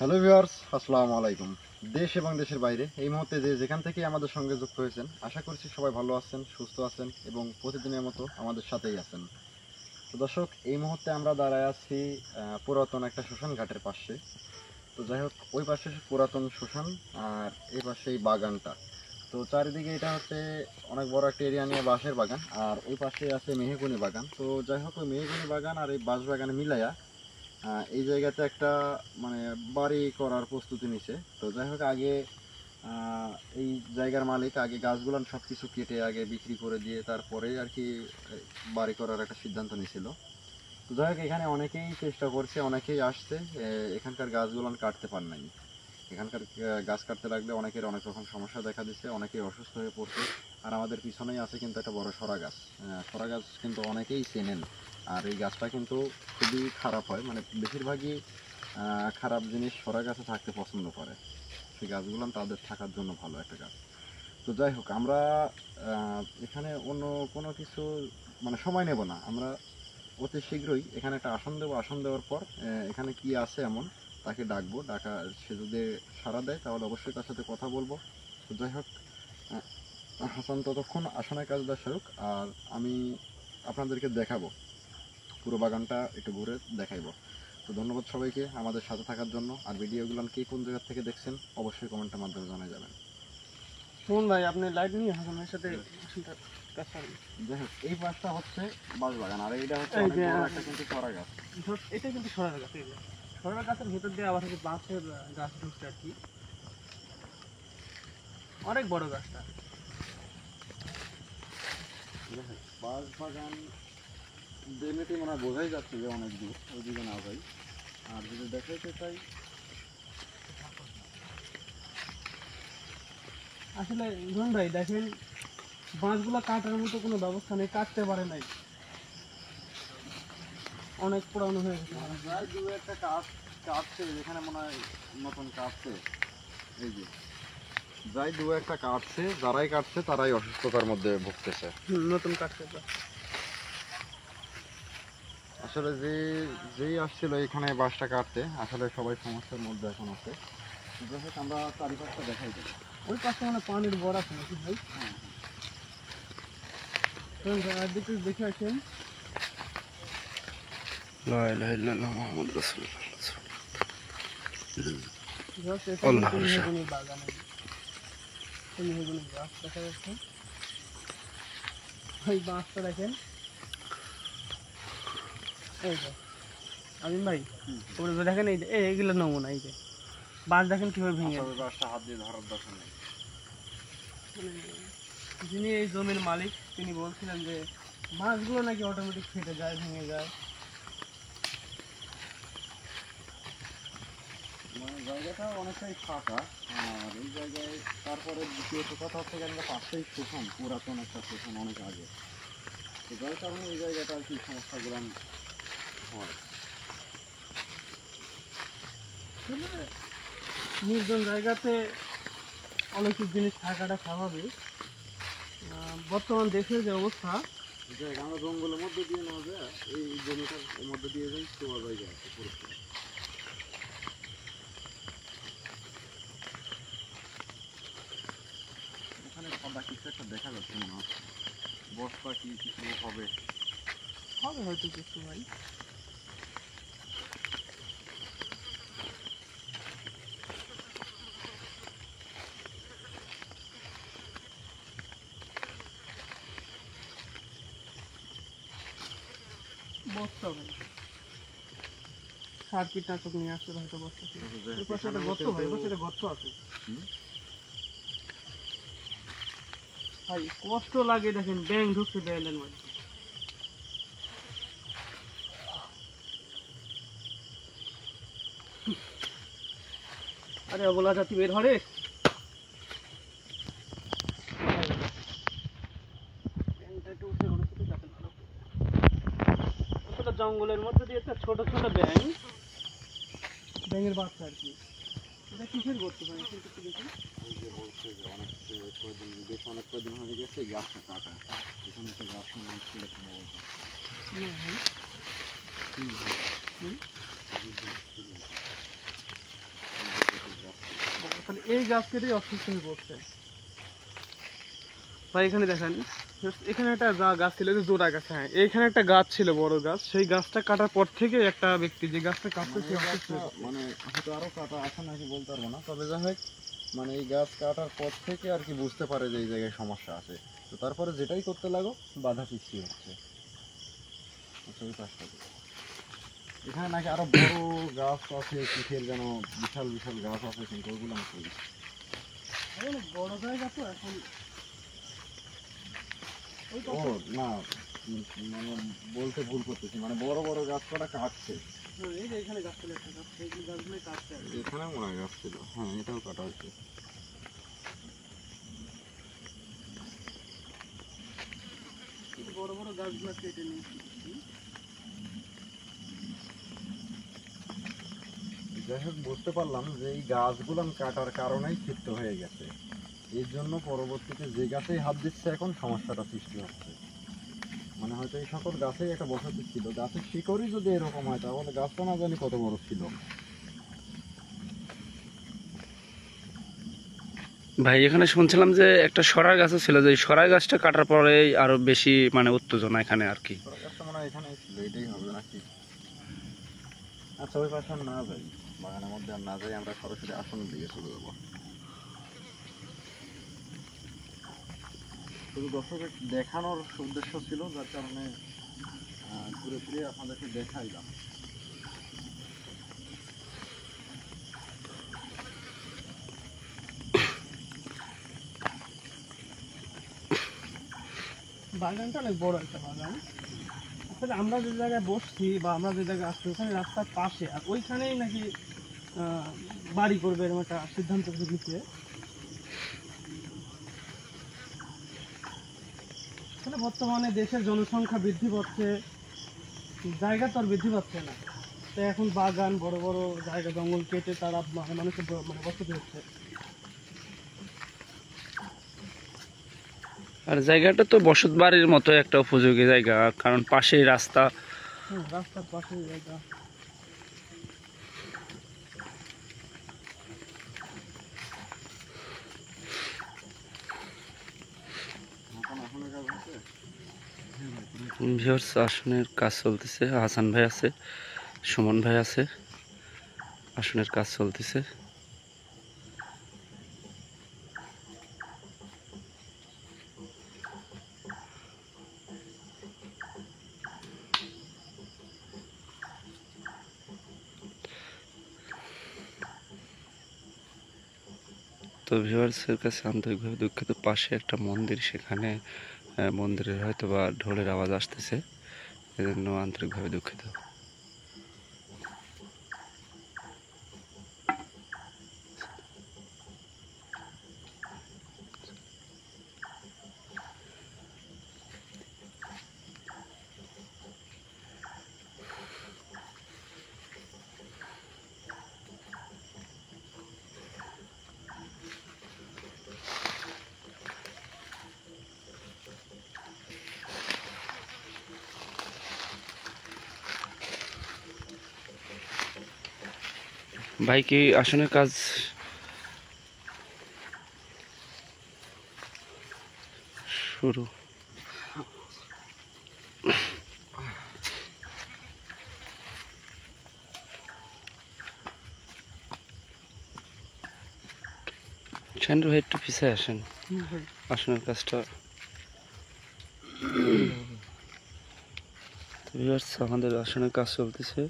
Hello viewers, আসসালামু আলাইকুম। দেশ এবং দেশের বাইরে এই মুহূর্তে যে যেখান থেকে আমাদের সঙ্গে যুক্ত হয়েছেন, আশা করছি সবাই ভালো আছেন, সুস্থ আছেন এবং প্রতিদিনের মতো আমাদের সাথেই আছেন। তো দর্শক, এই মুহূর্তে আমরা দাঁড়ায় আছি পুরাতন একটা শ্মশান ঘাটের পাশে। তো যাই হোক, ওই পাশে পুরাতন শ্মশান আর এই পাশে এই বাগানটা। তো চারিদিকে এটা হচ্ছে অনেক বড় একটা এরিয়া নিয়ে বাঁশের বাগান, আর ওই পাশে আছে মেহগনি বাগান। তো যাই হোক, ওই মেহগনি বাগান আর এই বাঁশ বাগানে মিলাইয়া এই জায়গাতে একটা মানে বাড়ি করার প্রস্তুতি নিছে। তো যাই হোক, আগে আহ, এই জায়গার মালিক আগে গাছগুলান সব কিছু কেটে আগে বিক্রি করে দিয়ে তারপরে আর কি বাড়ি করার একটা সিদ্ধান্ত নিয়েছিল। তো যাই হোক, এখানে অনেকেই চেষ্টা করছে, অনেকেই আসছে, এখানকার গাছগুলান কাটতে পার নাই। এখানকার গাছ কাটতে লাগলে অনেকের অনেক রকম সমস্যা দেখা দিচ্ছে, অনেকেই অসুস্থ হয়ে পড়ছে। আর আমাদের পিছনেই আছে কিন্তু একটা বড় সরা গাছ। সরা গাছ কিন্তু অনেকেই চেনেন। আর এই গাছটা কিন্তু খুবই খারাপ হয়, মানে বেশিরভাগই খারাপ জিনিস সরা গাছে থাকতে পছন্দ করে। সেই গাছগুলো তাদের থাকার জন্য ভালো একটা গাছ। তো যাই হোক, আমরা এখানে অন্য কোনো কিছু মানে সময় নেব না। আমরা অতি শীঘ্রই এখানে একটা আসন দেবো। আসন দেওয়ার পর এখানে কি আছে এমন তাকে ডাকবো। সে যদি সাড়া দেয় তাহলে অবশ্যই তার সাথে কথা বলবো। তো যাই হোক, হাসান ততক্ষণ আসনের কাজটা সারুক, আর আমি আপনাদেরকে দেখাবো, পুরো বাগানটা একটু ঘুরে দেখাইবো। তো ধন্যবাদ সবাইকে আমাদের সাথে থাকার জন্য। আর ভিডিওগুলো কে কোন জায়গা থেকে দেখছেন অবশ্যই কমেন্টের মাধ্যমে জানিয়ে যাবেন। শুনুন ভাই, আপনি লাইট নিয়ে হাসানের সাথে আসনটা কাজ সারুন। যাই হোক, এই পাশটা হচ্ছে বাঁশ বাগান, আর এইটা হচ্ছে এই অনেক যে বড় একটা কিন্তু সরা গাছ। এটা কিন্তু সরার গাছ। এই যে সরার গাছের ভেতর দিয়ে আবার হচ্ছে বাঁশের গাছ ঢুকছে আর কি। অনেক বড় গাছটা। যাই হোক, বাঁশ বাগান দেখলেই মনে হয় বোঝাই যাচ্ছে যে অনেক দূর, ওইদিকে না যাই। আর যদি দেখাইতে চাই, আসলে ধরুন ভাই দেখেন, বাঁশগুলো কাটার মতো কোনো ব্যবস্থা নেই, কাটতে পারে নাই, অনেক পুরানো হয়ে গেছে। মানে প্রায় দু একটা কাঠ কাটছে, যেখানে মনে হয় নতুন কাটছে। এই যে যাই দু একটা কাটছে, যারাই কাটছে তারাই অসুস্থতার মধ্যে ভুগতেছে। নতুন কাটছে তো। আসলে যেই আসছিল এখানে বাঁশটা কাটতে, আসলে সবাই সমস্যার মধ্যে এখন আছে। যাই হোক, আমরা চারিপাশটা দেখাই দেবো। ওই পাশে মানে পানির বড় আছে নাকি ভাই? হ্যাঁ, ধরুন ভাই, আর দিকে দেখে আসেন। لا إله إلا الله محمد رسول الله জাস্ট এটা আল্লাহ কিন্তু ভরসা। মেহগনির বাগান। এই মেহগনির গাছ দেখা যাচ্ছে। ওই বাঁশটা দেখেন। এই যে আমিন ভাই, ওগুলো তো দেখেন, এই যে এইগুলো নমুনা। এই যে বাঁশ দেখেন কিভাবে ভেঙে আসলে গেছে। বাঁশটা হাত দিয়ে ধরার দরকার নেই। মানে যিনি এই জমির মালিক তিনি বলছিলেন যে মাছগুলো নাকি অটোমেটিক ফেটে যায়, ভেঙে যায়। মানে জায়গাটা অনেকটাই ফাঁকা। আর এই জায়গায় তারপরে দ্বিতীয়ত কথা হচ্ছে গিয়ে, আমরা পাশেই শ্মশান, পুরাতন একটা শ্মশান অনেক আগে। তো যার কারণে এই জায়গাটা আর কি সমস্যাগুলো হয়। আসলে নির্জন জায়গাতে অনেক কিছু জিনিস থাকাটা স্বাভাবিক। বর্তমান দেশের যে অবস্থা, দেখ, আমরা জঙ্গলের মধ্যে দিয়ে না যায়, এই জমিটার মধ্যে দিয়ে যাই, শোয়া জায়গা আছে পুরোপুরি। এখানে সাদা কিছু একটা দেখা যাচ্ছে মনে হচ্ছে, বস্তা কি কিছু হবে। হবে হয়তো কিছু ভাই। বস্তা ভাই, সার কীটনাশক নিয়ে আসছে হয়তো বস্তা থেকে। এই পাশে একটা গর্ত ভাই, এই পাশে একটা গর্ত আছে ভাই। কষ্ট লাগে দেখেন, ব্যাং ঢুকছে দেয়ালের মধ্যে। আরে অবলা জাতি বের হরে। জঙ্গলের মধ্যে দিয়ে একটা ছোট ছোট ব্যাং, ব্যাঙের বাচ্চা আর কি। এটা কিসের গর্ত ভাই? একটু দেখুন। এই যে বলছে যে অনেক কদিন, বেশ অনেক কদিন হয়ে গেছে এই গাছটা কাটা। এখানে একটা গাছ মনে হচ্ছিল সম্ভবত। না ভাই। হুম। তাহলে এই গাছ কেটেই অসুস্থ হয়ে পড়ছে। ভাই এখানে দেখেন, এখানে একটা গাছ ছিল, জোড়া গাছ, হ্যাঁ এইখানে একটা গাছ ছিল বড় গাছ, সেই গাছটা কাটার পর থেকে একটা ব্যক্তি যে গাছটা কাটছে সে অসুস্থ হয়ে পড়ছে। মানে হয়তো আরো কাটা আছে নাকি বলতে পারবো না, তবে যাই হোক মানে এই গাছ কাটার পর থেকে আর কি বুঝতে পারে যে এই জায়গায় সমস্যা আছে। তো তারপরে যেটাই করতে লাগো বাধা সৃষ্টি হচ্ছে। আচ্ছা, ওই পাশটা দিয়ে। এখানে নাকি আরো বড় গাছ আছে, কিসের যেন বিশাল বিশাল গাছ আছে, কিন্তু ওইগুলো আমি করি। অনেক বড় জায়গা তো এখন। ওই ও না, মানে বলতে ভুল করতেছি, মানে বড় বড় গাছ কটা কাটছে। এই যে এখানে গাছ ছিল একটা গাছ, সেই গাছগুলোই কাটছে আর কি। এখানে মনে হয় গাছ ছিল, হ্যাঁ এটাও কাটা হয়েছে। বড় বড় গাছগুলো কেটে নিয়েছি। যাই হোক বুঝতে পারলাম যে এই গাছগুলো কাটার কারণেই ক্ষিপ্ত হয়ে গেছে। এর জন্য পরবর্তীতে যে গাছেই হাত দিচ্ছে এখন সমস্যাটা সৃষ্টি হচ্ছে। মানে হয়তো এই সকল গাছেই একটা বসতি ছিল, গাছের শিকড়ই যদি এরকম হয় তাহলে গাছটা না জানি কত বড় ছিল। ভাই এখানে শুনছিলাম যে একটা সরাই গাছও ছিল, যে সরাই গাছটা কাটার পরে আরো বেশি মানে উত্তেজনা এখানে আর কি। গাছটা মনে হয় এখানেই ছিল, এটাই হবে নাকি। আচ্ছা, ওই পাশে আর না যাই, বাগানের মধ্যে আর না যাই, আমরা সরাসরি আসনের দিকে চলে যাবো। শুধু দর্শকের দেখানোর উদ্দেশ্য ছিল, যার কারণে ঘুরে ফিরে আপনাদেরকে দেখাইলাম। বাগানটা অনেক বড় একটা বাগান। আসলে আমরা যে জায়গায় বসছি বা আমরা যে জায়গায় আসছি ওখানে রাস্তার পাশে, আর ওইখানেই নাকি বাড়ি করবে এরকম একটা সিদ্ধান্ত নিচ্ছে। আসলে বর্তমানে দেশের জনসংখ্যা বৃদ্ধি পাচ্ছে, জায়গা তো আর বৃদ্ধি পাচ্ছে না, তো এখন বাগান বড় বড় জায়গা জঙ্গল কেটে তারা মানুষের মানে বসতি হচ্ছে। আর জায়গাটা তো বসত বাড়ির মতো একটা উপযোগী জায়গা, কারণ পাশেই রাস্তা। রাস্তার পাশে জায়গা। ভিউয়ার্স, আসনের কাজ চলতেছে, হাসান ভাই আছে, সুমন ভাই আছে, আসনের কাজ চলতেছে। তো ভিউয়ার্সের কাছে আন্তরিকভাবে দুঃখিত, পাশে একটা মন্দির, সেখানে মন্দিরের হয়তো বা ঢোলের আওয়াজ আসতেছে, এজন্য আন্তরিকভাবে দুঃখিত। ভাই কি আসনের কাজ শুরু? শাহিন ভাই একটু পিছিয়ে আসেন, আসনের কাজটা। তো ভিউয়ার্স, আমাদের আসনের কাজ চলতেছে।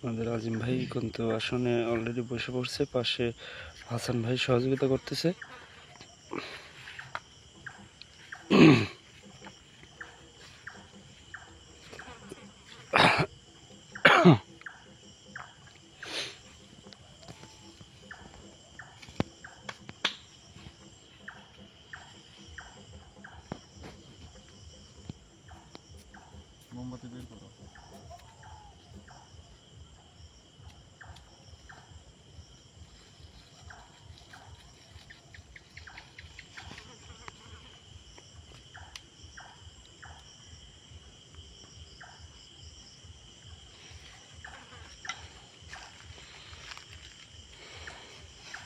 আমাদের আজিম ভাই কিন্তু আসনে অলরেডি বসে পড়ছে, পাশে হাসান ভাই সহযোগিতা করতেছে। মোমবাতি বের করো।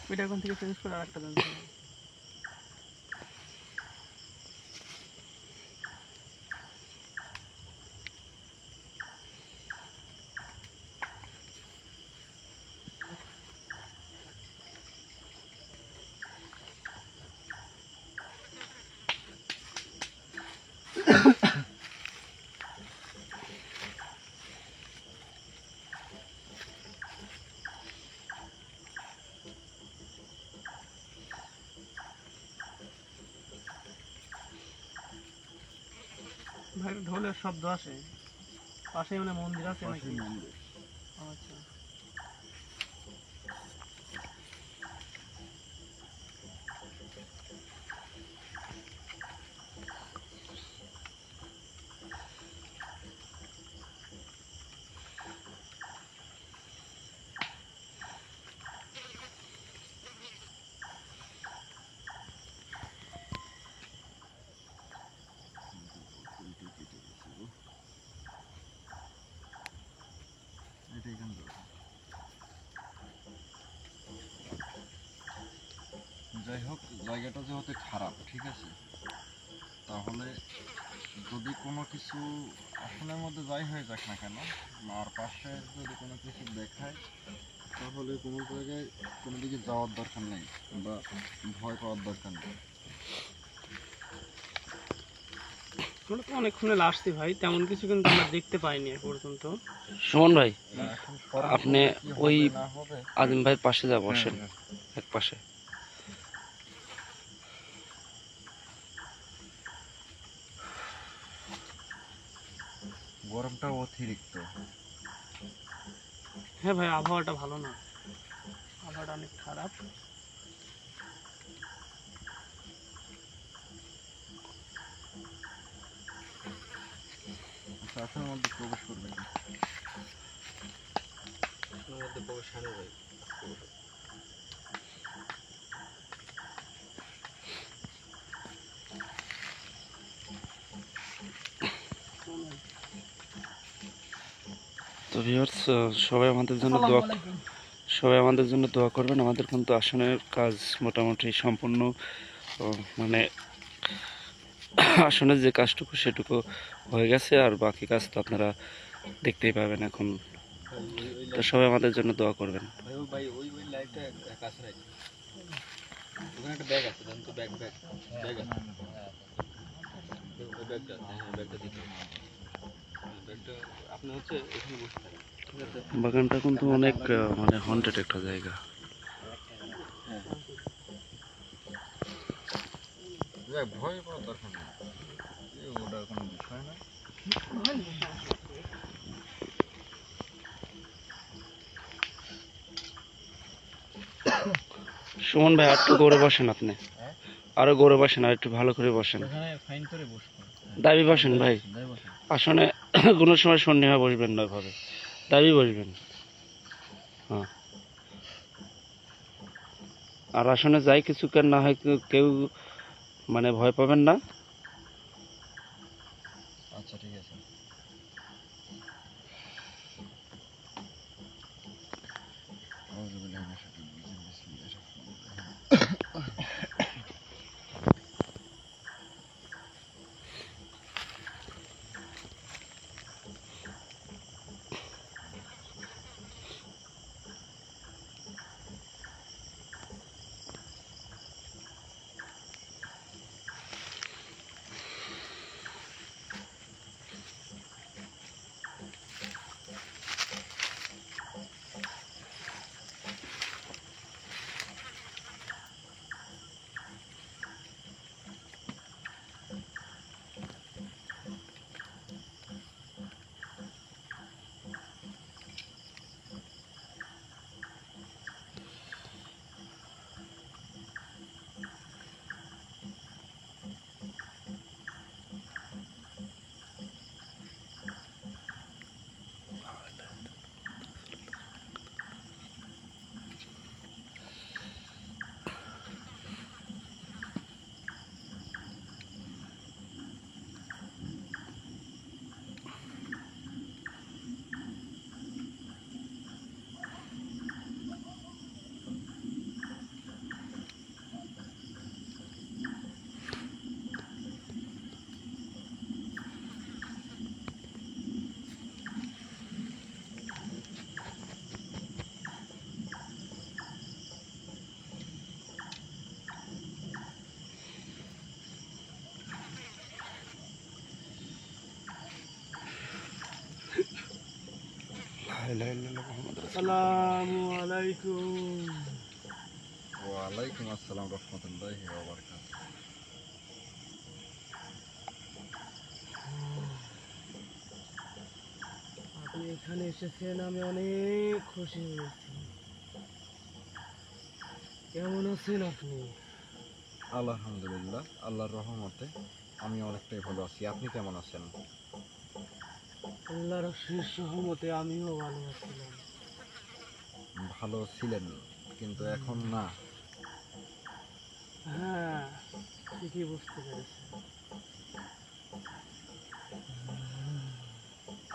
ওইটা এখন থেকে চেঞ্জ করে আরেকটা দেন। ভাই ঢোলের শব্দ আসে, পাশে মানে মন্দির আছে নাকি? আচ্ছা। যাই হোক, জায়গাটা যেহেতু খারাপ, ঠিক আছে, তাহলে যদি কোনো কিছু আসনের মধ্যে যাই হয়ে যাক না কেন, আর পাশে যদি কোনো কিছু দেখায়, তাহলে কোনো জায়গায় কোনো দিকে যাওয়ার দরকার নেই বা ভয় পাওয়ার দরকার নেই। আমরা তো অনেকক্ষণ আসছি ভাই, তেমন কিছু কিন্তু আমরা দেখতে পাইনি এখন পর্যন্ত। সুমন ভাই, এখন সরকার আপনি কি হবে ওই না হবে, আজিম ভাইয়ের পাশে যা বসেন, এক পাশে। গরমটা অতিরিক্ত। হ্যাঁ ভাই, আবহাওয়াটা ভালো না, আবহাওয়াটা অনেক খারাপ। আচ্ছা, আসনের মধ্যে প্রবেশ করবে না। তো ভিউয়ার্স, সবাই আমাদের জন্য দোয়া, সবাই আমাদের জন্য দোয়া করবেন। আমাদের কিন্তু আসনের কাজ মোটামুটি সম্পূর্ণ, মানে আসনের যে কাজটুকু সেটুকু হয়ে গেছে, আর বাকি কাজ তো আপনারা দেখতেই পাবেন এখন। তো সবাই আমাদের জন্য দোয়া করবেন। ভাই ওই লাইটটা কাছে রাখি, ওখানে একটা ব্যাগ আছে, জানো তো? ব্যাগ ব্যাগ ব্যাগ আছে, ওই ব্যাগটা, হ্যাঁ ব্যাগটা দিতে হবে। ব্যাগটা আপনি হচ্ছে এখানে বসে থাকেন, ঠিক আছে? বাগানটা কিন্তু অনেক মানে হন্টেড একটা জায়গা। যাক, ভয় পাওয়ার দরকার নেই, ওটা কোনো বিষয় না। সুমন ভাই, আর একটু গৌড়ে বসেন আপনি, আরো গৌড়ে বসেন, আর একটু ভালো করে বসেন। ওখানে ফাইন করে বসবো। দাবি বসেন ভাই, আসনে কোনো সময় শূন্য হয়ে বসবেন না, ভাবে দাবি বসবেন। হ্যাঁ, আর আসনে যাই কিছু কেন না হয় কেউ মানে ভয় পাবেন না। আচ্ছা, ঠিক আছে। ইলাহা ইল্লাল্লাহ মুহাম্মাদুর রাসূলুল্লাহ। আসসালামু আলাইকুম। ওয়ালাইকুম আসসালাম রহমতুল্লাহি ওয়া বারাকাতুহু। আপনি এখানে এসেছেন, আমি অনেক খুশি হয়েছি। কেমন আছেন আপনি? আলহামদুলিল্লাহ, আল্লাহর রহমতে আমি অনেকটাই ভালো আছি। আপনি কেমন আছেন? আল্লাহর অশেষ রহমতে আমিও ভালো আছিলাম। ভালো ছিলেন, কিন্তু এখন না। হ্যাঁ, ঠিকই বুঝতে পেরেছেন।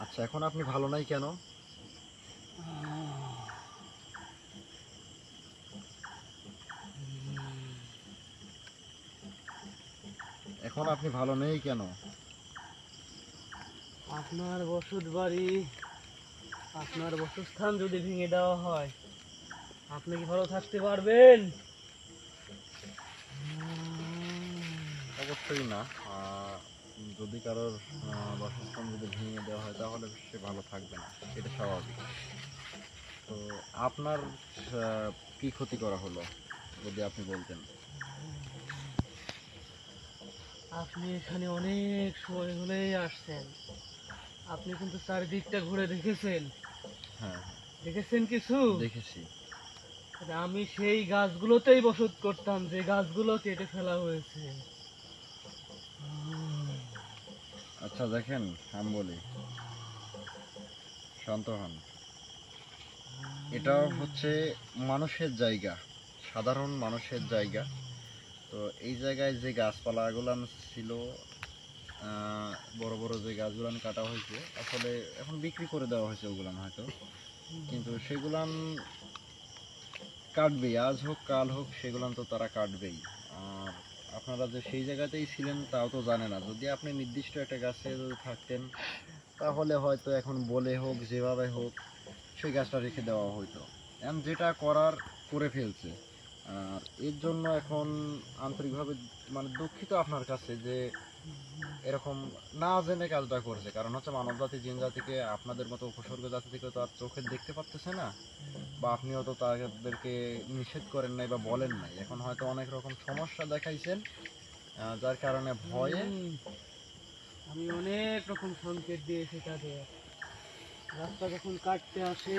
আচ্ছা, এখন আপনি ভালো নাই কেন? এখন আপনি ভালো নেই কেন? আপনার বসত বাড়ি, আপনার বসস্থান যদি ভেঙে দেওয়া হয়, আপনি কি ভালো থাকতে পারবেন? অবশ্যই না। যদি কারোর বাসস্থান যদি ভেঙে দেওয়া হয় তাহলে সে ভালো থাকবে না, এটা স্বাভাবিক। তো আপনার কি ক্ষতি করা হলো যদি আপনি বলতেন? আপনি এখানে অনেক সময় হলেই আসছেন, আপনি কিন্তু চারিদিকটা ঘুরে দেখেছেন? হ্যাঁ, দেখেছেন কিছু? দেখেছি। আরে আমি সেই গাছগুলোতেই বসত করতাম যে গাছগুলো কেটে ফেলা হয়েছে। আচ্ছা দেখেন, আমি বলি, শান্ত হন। এটা হচ্ছে মানুষের জায়গা, সাধারণ মানুষের জায়গা। তো এই জায়গায় যে গাছপালাগুলো ছিল, বড় বড় যে গাছগুলান কাটা হয়েছে, আসলে এখন বিক্রি করে দেওয়া হয়েছে ওগুলান হয়তো, কিন্তু সেগুলান কাটবেই, আজ হোক কাল হোক সেগুলান তো তারা কাটবেই। আর আপনারা যে সেই জায়গাতেই ছিলেন তাও তো জানে না। যদি আপনি নির্দিষ্ট একটা গাছে যদি থাকতেন তাহলে হয়তো এখন বলে হোক যেভাবে হোক সেই গাছটা রেখে দেওয়া হতো। এখন যেটা করার করে ফেলছে। আর এর জন্য এখন আন্তরিকভাবে মানে দুঃখিত আপনার কাছে যে এরকম না জেনে কাজটা করছে। কারণ হচ্ছে মানব জাতি জিন জাতিকে আপনাদের মতো উপসর্গ জাতি থেকে তো আর চোখে দেখতে পারতেছে না, বা আপনিও তো তাদেরকে নিষেধ করেন নাই বা বলেন নাই। এখন হয়তো অনেক রকম সমস্যা দেখাইছেন, যার কারণে ভয়ে। আমি অনেক রকম সংকেত দিয়েছি তাদের। রাস্তা যখন কাটতে আসে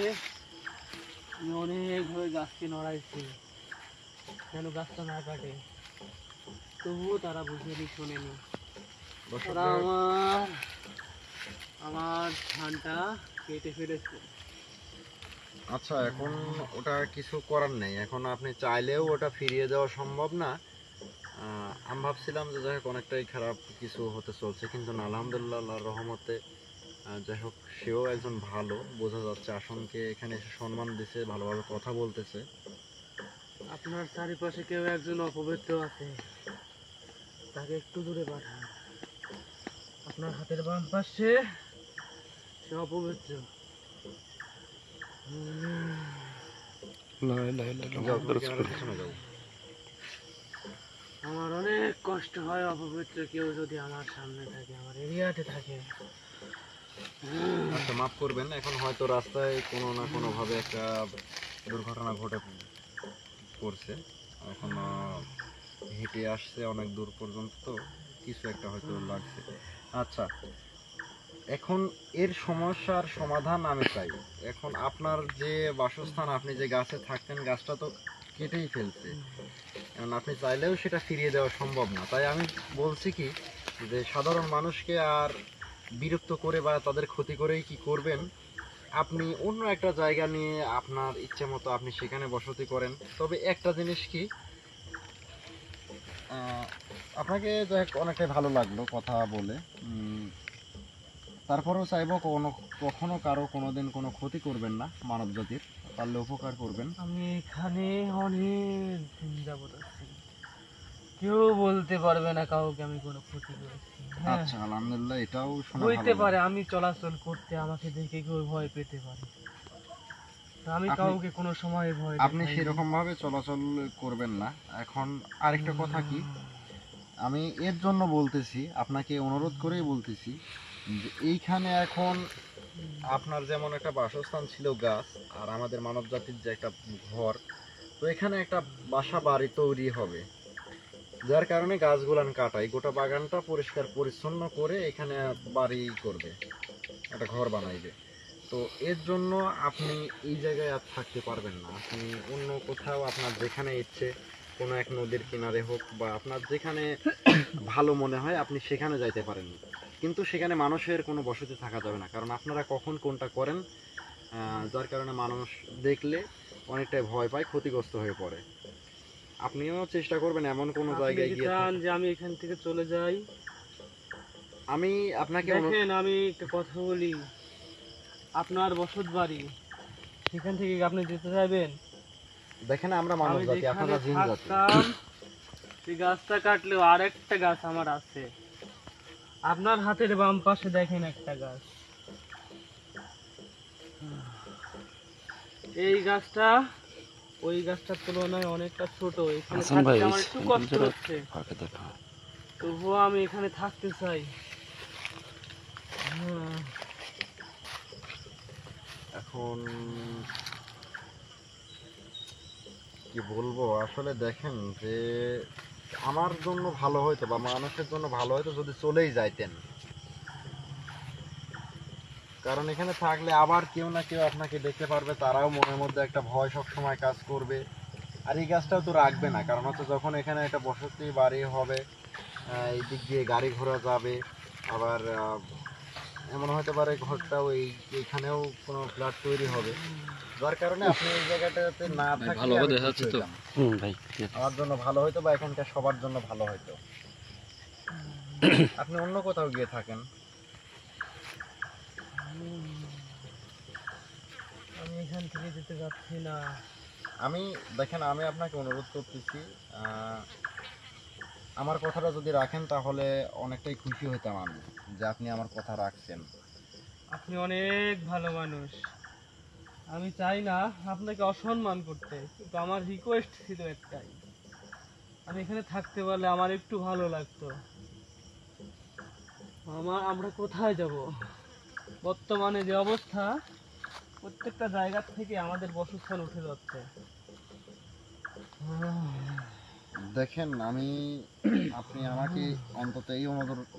আমি অনেকভাবে গাছকে নড়াইছি যেন গাছটা না কাটে, তবুও তারা বুঝেনি, শোনেনি। তারা আমার আমার ধানটা কেটে ফেলেছে। আচ্ছা, এখন ওটা কিছু করার নেই। এখন আপনি চাইলেও ওটা ফিরিয়ে দেওয়া সম্ভব না। আমি ভাবছিলাম যে যাই হোক অনেকটাই খারাপ কিছু হতে চলছে, কিন্তু না, আলহামদুলিল্লাহ আল্লাহর রহমতে যাই হোক সেও একজন ভালো, বোঝা যাচ্ছে আসনকে এখানে এসে সম্মান দিছে, ভালোভাবে কথা বলতেছে। আপনার চারিপাশে কেউ একজন অপবিত্র আছে, তাকে একটু দূরে পাঠান। আপনার হাতের বাম পাশে সে অপবিত্র। লা ইলাহা ইল্লাল্লাহ যাও, তুমি মুহাম্মাদুর ক্যামেরার রাসূলুল্লাহ। পিছনে যাও। আমার অনেক কষ্ট হয় অপবিত্র কেউ যদি আমার সামনে থাকে, আমার এরিয়াতে থাকে। আচ্ছা, মাফ করবেন, এখন হয়তো রাস্তায় কোনো না কোনো ভাবে একটা দুর্ঘটনা ঘটে পড়ছে। এখন হেঁটে আসছে অনেক দূর পর্যন্ত, তো কিছু একটা হয়তো লাগছে। আচ্ছা, এখন এর সমস্যার সমাধান আমি চাই। এখন আপনার যে বাসস্থান, আপনি যে গাছে থাকতেন, গাছটা তো কেটেই ফেলছে। এখন আপনি চাইলেও সেটা ফিরিয়ে দেওয়া সম্ভব না। তাই আমি বলছি কি, যে সাধারণ মানুষকে আর বিরক্ত করে বা তাদের ক্ষতি করেই কি করবেন, আপনি অন্য একটা জায়গা নিয়ে আপনার ইচ্ছে মতো আপনি সেখানে বসতি করেন। তবে একটা জিনিস কি, আপনাকে যাই হোক অনেকটাই ভালো লাগলো কথা বলে। তারপরেও চাইবো কখনো কারো কোনোদিন কোনো ক্ষতি করবেন না, মানব জাতির পারলে উপকার করবেন। আমি এখানে অনেক দিন যাবত আছি, কেউ বলতে পারবে না কাউকে আমি কোনো ক্ষতি করেছি। হ্যাঁ, আচ্ছা, আলহামদুলিল্লাহ, এটাও শোনা হইতে ভালো পারে লাগলো। আমি চলাচল করতে আমাকে দেখে কেউ ভয় পেতে পারে, তা আমি আপনি- কাউকে কোনো সময় ভয় আপনি দেখাইনি। সেরকম ভাবে চলাচল করবেন না। এখন আরেকটা কথা কি, আমি এর জন্য বলতেছি, আপনাকে অনুরোধ করেই বলতেছি যে এইখানে এখন আপনার যেমন একটা বাসস্থান ছিল গাছ, আর আমাদের মানব জাতির যে একটা ঘর, তো এখানে একটা বাসা বাড়ি তৈরি হবে, যার কারণে গাছগুলান কাটাই, গোটা বাগানটা পরিষ্কার পরিচ্ছন্ন করে এখানে বাড়ি করবে, একটা ঘর বানাইবে। তো এর জন্য আপনি এই জায়গায় আর থাকতে পারবেন না। আপনি অন্য কোথাও আপনার যেখানে ইচ্ছে, কোনো এক নদীর কিনারে হোক বা আপনার যেখানে ভালো মনে হয় আপনি সেখানে যাইতে পারেন, কিন্তু সেখানে মানুষের কোনো বসতি থাকা যাবে না, কারণ আপনারা কখন কোনটা করেন, যার কারণে মানুষ দেখলে অনেকটাই ভয় পায়, ক্ষতিগ্রস্ত হয়ে পড়ে। আপনিও চেষ্টা করবেন এমন কোনো আপনি জায়গায় কি গিয়ে চান থাকা। যে আমি এখান থেকে চলে যাই? আমি আপনাকে দেখেন, আমি একটা কথা বলি, আপনার বসত বাড়ি, সেখান থেকে কি আপনি যেতে চাইবেন? দেখেন, আমরা মানব আমি জাতি, যেখানে আপনারা জিন জাতি। থাকতাম সেই গাছটা কাটলেও আর একটা গাছ আমার আছে। আপনার হাতের বাম পাশে দেখেন একটা গাছ, এই গাছটা ওই গাছটার তুলনায় অনেকটা ছোট। এখানে হাসান ভাই, থাকতে ওই আমার একটু স্যান্ডেল কষ্ট জোড়া হচ্ছে, ফাঁকে দেখা। তবুও আমি এখানে থাকতে চাই। হুম, এখন কি বলবো আসলে, দেখেন যে আমার জন্য ভালো হয়তো বা মানুষের জন্য ভালো হয়তো যদি চলেই যাইতেন, কারণ এখানে থাকলে আবার কেউ না কেউ আপনাকে দেখতে পারবে, তারাও মনের মধ্যে একটা ভয় সব সময় কাজ করবে। আর এই গাছটাও তো রাখবে না, কারণ হচ্ছে যখন এখানে একটা বসতি বাড়ি হবে, এই দিক দিয়ে গাড়ি ঘোড়া যাবে, আবার এমন হতে পারে ঘরটাও এইখানেও কোনো ফ্ল্যাট তৈরি হবে, যার কারণে আপনি এই জায়গাটাতে না থাকলে ভালোভাবে আমি দেখা খুশি যাচ্ছে তো? হইতাম। ভাই আমার জন্য ভালো হতো বা এখানকার সবার জন্য ভালো হতো। আপনি অন্য কোথাও গিয়ে থাকেন। আমি এখান থেকে যেতে যাচ্ছি না। আমি দেখেন, আমি আপনাকে অনুরোধ করতেছি, আহ, আমার কথাটা যদি রাখেন তাহলে অনেকটাই খুশি হইতাম আমি, যে আপনি আমার কথা রাখছেন। আপনি অনেক ভালো মানুষ, আমি চাই না আপনাকে অসম্মান করতে, কিন্তু আমার রিকোয়েস্ট ছিল একটাই, আমি এখানে থাকতে পারলে আমার একটু ভালো লাগতো। আমরা কোথায় যাব? বর্তমানে যে অবস্থা, প্রত্যেকটা জায়গা থেকে আমাদের বাসস্থান উঠে যাচ্ছে। দেখেন, আপনি আমাকে অন্তত এই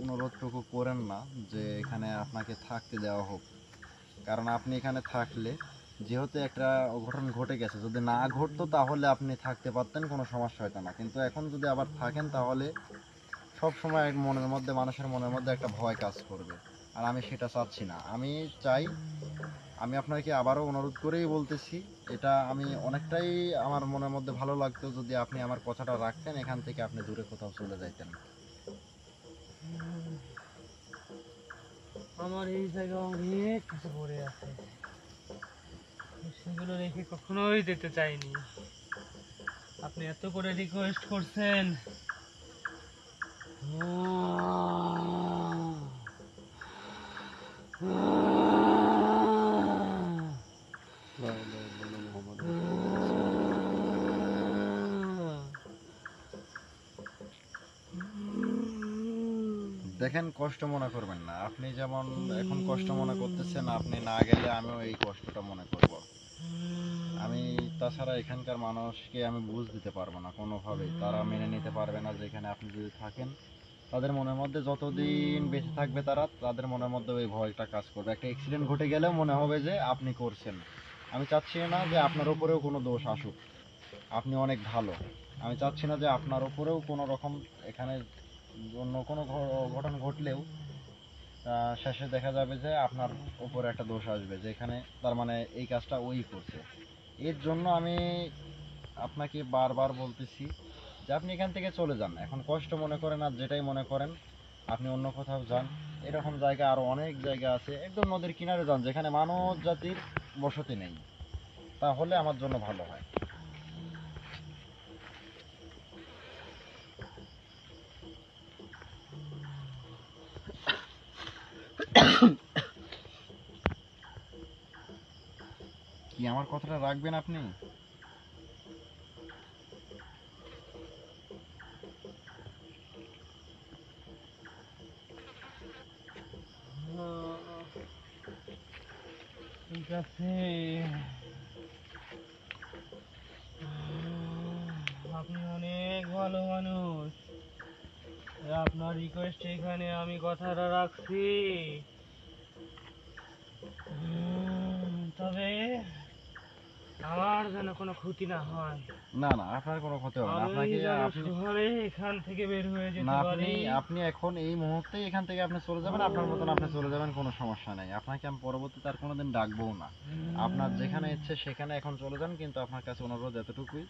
অনুরোধটুকু করেন না যে এখানে আপনাকে থাকতে দেওয়া হোক, কারণ আপনি এখানে থাকলে, যেহেতু একটা অঘটন ঘটে গেছে, যদি না ঘটতো তাহলে আপনি থাকতে পারতেন, কোনো সমস্যা হতো না, কিন্তু এখন যদি আবার থাকেন তাহলে সব সময় মনের মধ্যে, মানুষের মনের মধ্যে একটা ভয় কাজ করবে, আর আমি সেটা চাচ্ছি না। আমি চাই, আমি আপনাকে আবারও অনুরোধ করেই বলতেছি, এটা আমি অনেকটাই, আমার মনের মধ্যে ভালো লাগতো যদি আপনি আমার কথাটা রাখতেন, এখান থেকে আপনি দূরে কোথাও চলে যাইতেন। আমার এই জায়গায় অনেক কিছু পড়ে আছে, সেগুলো রেখে কখনোই যেতে চাইনি। আপনি এত করে রিকোয়েস্ট করছেন, দেখেন, কষ্ট মনে করবেন না, আপনি যেমন এখন কষ্ট মনে করতেছেন, আপনি না গেলে আমিও এই কষ্টটা মনে করব। আমি তাছাড়া এখানকার মানুষকে আমি বুঝ দিতে পারবো না কোনোভাবেই, তারা মেনে নিতে পারবে না যে এখানে আপনি যদি থাকেন, তাদের মনের মধ্যে যতদিন বেঁচে থাকবে তারা, তাদের মনের মধ্যে ওই ভয়টা কাজ করবে, একটা অ্যাক্সিডেন্ট ঘটে গেলেও মনে হবে যে আপনি করছেন। আমি চাচ্ছি না যে আপনার উপরেও কোনো দোষ আসুক, আপনি অনেক ভালো, আমি চাচ্ছি না যে আপনার উপরেও কোনো রকম এখানে অন্য কোনো ঘটনা ঘটলেও শেষে দেখা যাবে যে আপনার উপরে একটা দোষ আসবে, যে এখানে তার মানে এই কাজটা ওই করছে। এর জন্য আমি আপনাকে বারবার বলতেছি যে আপনি এখান থেকে চলে যান, এখন কষ্ট মনে করেন আর যেটাই মনে করেন, আপনি অন্য কোথাও যান। এরকম জায়গা আরো অনেক জায়গা আছে, একদম নদীর কিনারে যান যেখানে মানব জাতির বসতি নেই, তাহলে আমার জন্য ভালো হয়। কি আমার কথাটা রাখবেন আপনি? আছে। আপনি অনেক ভালো মানুষ, আপনার রিকোয়েস্ট এখানে আমি কথাটা রাখছি। তবে আমার যেন কোনো ক্ষতি না হয়, না না, আপনার কোনো ক্ষতি হবে না। আমি আপনাকে যেন আপনি সকালে এখান থেকে বের হয়ে না, যেতে আপনি পারি। আপনি এখন এই মুহূর্তেই এখান থেকে আপনি চলে যাবেন, আপনার মতন আপনি চলে যাবেন, কোনো সমস্যা নেই। আপনাকে আমি পরবর্তীতে আর কোনোদিন ডাকবও না। আপনার যেখানে ইচ্ছে সেখানে এখন চলে যান, কিন্তু আপনার কাছে অনুরোধ এতটুকুই,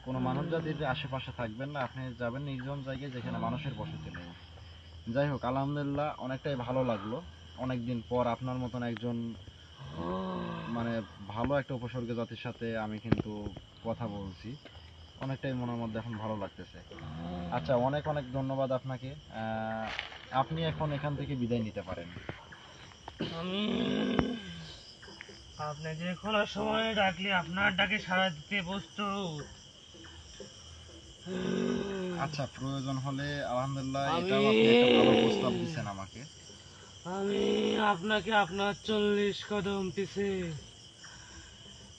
কোনো মানুষ জাতির আশেপাশে থাকবেন না। আপনি যাবেন নির্জন জায়গায় যেখানে মানুষের বসতি নেই। যাই হোক, আলহামদুলিল্লাহ অনেকটাই ভালো লাগলো। অনেকদিন পর আপনার মতন একজন মানে ভালো একটা উপসর্গ জাতির সাথে আমি কিন্তু কথা বলছি। অনেকটাই মনের মধ্যে এখন ভালো লাগতেছে। আচ্ছা, অনেক অনেক ধন্যবাদ আপনাকে। আপনি এখন এখান থেকে বিদায় নিতে পারেন। আমি আপনি যে কোনো সময় ডাকলে আপনার ডাকে সাড়া দিতে প্রস্তুত। আচ্ছা, প্রয়োজন হলে আলহামদুলিল্লাহ আমি- এটাও আপনি একটা ভালো প্রস্তাব দিচ্ছেন আমাকে। আমি আপনাকে আপনার 40 কদম পিছে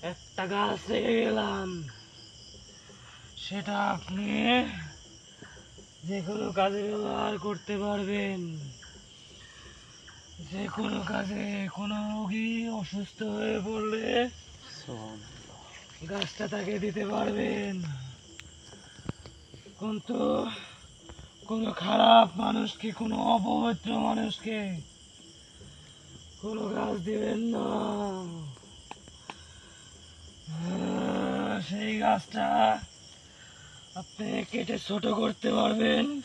একটা গাছ রেখে গেলাম, সেটা আপনি যে কোনো কাজে ব্যবহার করতে পারবেন। যে কোনো কাজে, কোনো রোগী অসুস্থ হয়ে পড়লে গাছটা তাকে দিতে পারবেন, কিন্তু কোনো খারাপ মানুষকে, কোনো অপবিত্র মানুষকে কোনো গাছ দিবেন না। সেই গাছটা আপনি কেটে ছোট করতে পারবেন,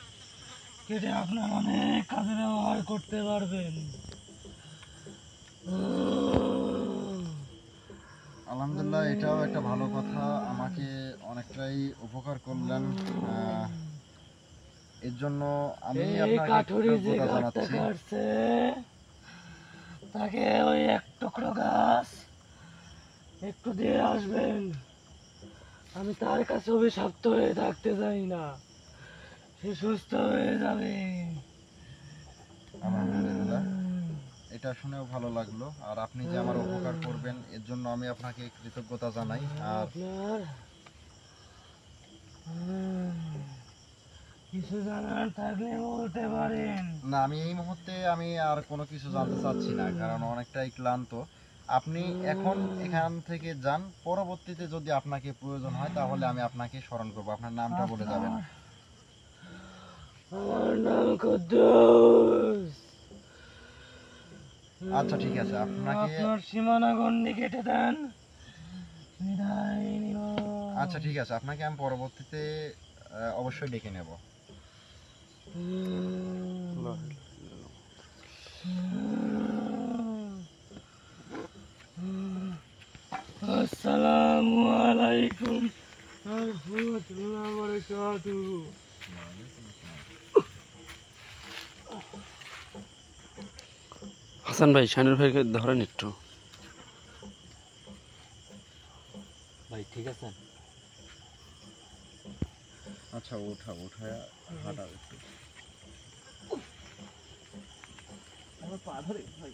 কেটে আপনার অনেক কাজে ব্যবহার করতে পারবেন। আলহামদুলিল্লাহ, এটাও একটা ভালো কথা, আমাকে অনেকটাই উপকার করলেন। এর জন্য আমি এই আপনাকে কাঠুরি যে কৃতজ্ঞতা গাছটা জানাচ্ছি। কাটছে, তাকে ওই এক টুকরো গাছ একটু দিয়ে আসবেন। আমি তার কাছে অভিশপ্ত হয়ে থাকতে চাই না, সে সুস্থ হয়ে যাবে। আলহামদুলিল্লাহ, এটা শুনেও ভালো লাগলো। আর আপনি যে আমার উপকার করবেন এর জন্য আমি আপনাকে কৃতজ্ঞতা জানাই। আর আপনার কিছু জানার থাকলে বলতে পারেন। না, আমি এই মুহূর্তে আমি আর কোনো কিছু জানতে চাচ্ছি না, কারণ অনেকটাই ক্লান্ত। আপনি এখন এখান থেকে যান, পরবর্তীতে যদি আপনাকে প্রয়োজন হয় তাহলে আমি আপনাকে স্মরণ করবো। আপনার নামটা বলে যাবেন। আমার নাম কুদ্দুস। আচ্ছা, ঠিক আছে, আপনাকে আপনার সীমানা গন্ডি কেটে দেন, বিদায় নিব। আচ্ছা, ঠিক আছে, আপনাকে আমি পরবর্তীতে অবশ্যই ডেকে নেব। আসসালামু আলাইকুম ওয়া রাহমাতুল্লাহি ওয়া বারাকাতুহু। হাসান ভাই, শানুর ভাইকে ধরেন একটু। ভাই ঠিক আছে। আচ্ছা, উঠায় হাঁটাও একটু। আমার পা ধরে ভাই।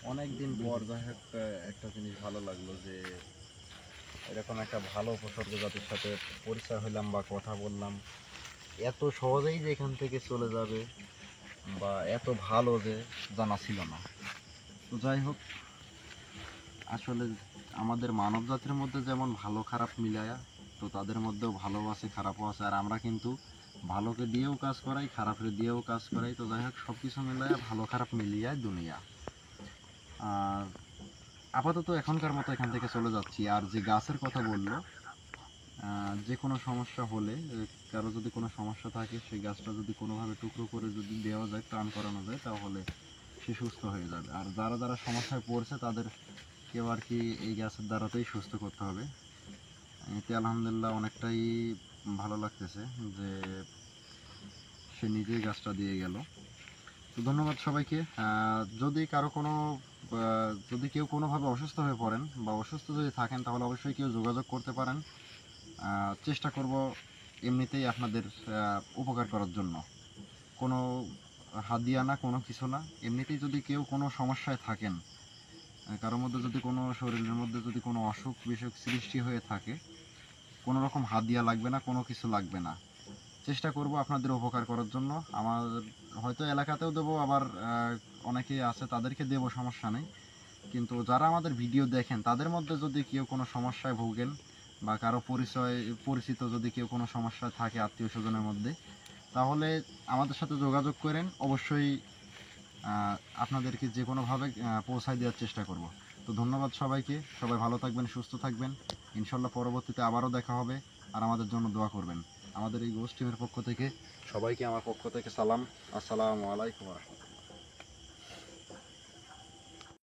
অনেকদিন পর যাই হোক, একটা জিনিস ভালো লাগলো যে এরকম একটা ভালো উপসর্গ জাতির সাথে পরিচয় হইলাম বা কথা বললাম। এত সহজেই যে এখান থেকে চলে যাবে বা এত ভালো যে জানা ছিল না। তো যাই হোক, আসলে আমাদের মানব জাতির মধ্যে যেমন ভালো খারাপ মিলায়া, তো তাদের মধ্যেও ভালো আছে খারাপও আছে। আর আমরা কিন্তু ভালোকে দিয়েও কাজ করাই, খারাপকে দিয়েও কাজ করাই। তো যাই হোক, সব কিছু মিলায়া ভালো খারাপ মিলিয়ায় দুনিয়া। আর আপাতত এখনকার মতো এখান থেকে চলে যাচ্ছি। আর যে গাছের কথা বললো, যে কোনো সমস্যা হলে, কারো যদি কোনো সমস্যা থাকে, সেই গাছটা যদি কোনোভাবে টুকরো করে যদি দেওয়া যায়, টান করানো যায়, তাহলে সে সুস্থ হয়ে যাবে। আর যারা যারা সমস্যায় পড়ছে তাদের কেউ আর কি এই গাছের দ্বারাতেই সুস্থ করতে হবে। এতে আলহামদুলিল্লাহ অনেকটাই ভালো লাগতেছে যে সে নিজেই গাছটা দিয়ে গেল। তো ধন্যবাদ সবাইকে। যদি কারো কোনো যদি কেউ কোনোভাবে অসুস্থ হয়ে পড়েন বা অসুস্থ যদি থাকেন, তাহলে অবশ্যই কেউ যোগাযোগ করতে পারেন। চেষ্টা করব এমনিতেই আপনাদের উপকার করার জন্য। কোনো হাদিয়া না, কোনো কিছু না। এমনিতেই যদি কেউ কোনো সমস্যায় থাকেন, কারোর মধ্যে যদি কোনো শরীরের মধ্যে যদি কোনো অসুখ বিসুখ সৃষ্টি হয়ে থাকে, কোনো রকম হাদিয়া লাগবে না, কোনো কিছু লাগবে না। চেষ্টা করব আপনাদের উপকার করার জন্য। আমার হয়তো এলাকাতেও দেবো, আবার অনেকেই আছে তাদেরকে দেবো, সমস্যা নেই। কিন্তু যারা আমাদের ভিডিও দেখেন তাদের মধ্যে যদি কেউ কোনো সমস্যায় ভোগেন বা কারো পরিচিত যদি কেউ কোনো সমস্যা থাকে আত্মীয় স্বজনের মধ্যে, তাহলে আমাদের সাথে যোগাযোগ করেন। অবশ্যই আপনাদেরকে যে কোনোভাবে পৌঁছায় দেওয়ার চেষ্টা করব। তো ধন্যবাদ সবাইকে, সবাই ভালো থাকবেন, সুস্থ থাকবেন। ইনশাল্লাহ পরবর্তীতে আবারও দেখা হবে। আর আমাদের জন্য দোয়া করবেন। আমাদের এই গোষ্ঠ টিমের পক্ষ থেকে সবাইকে আমার পক্ষ থেকে সালাম। আসসালামু আলাইকুম ওয়া রাহমাতুল্লাহ।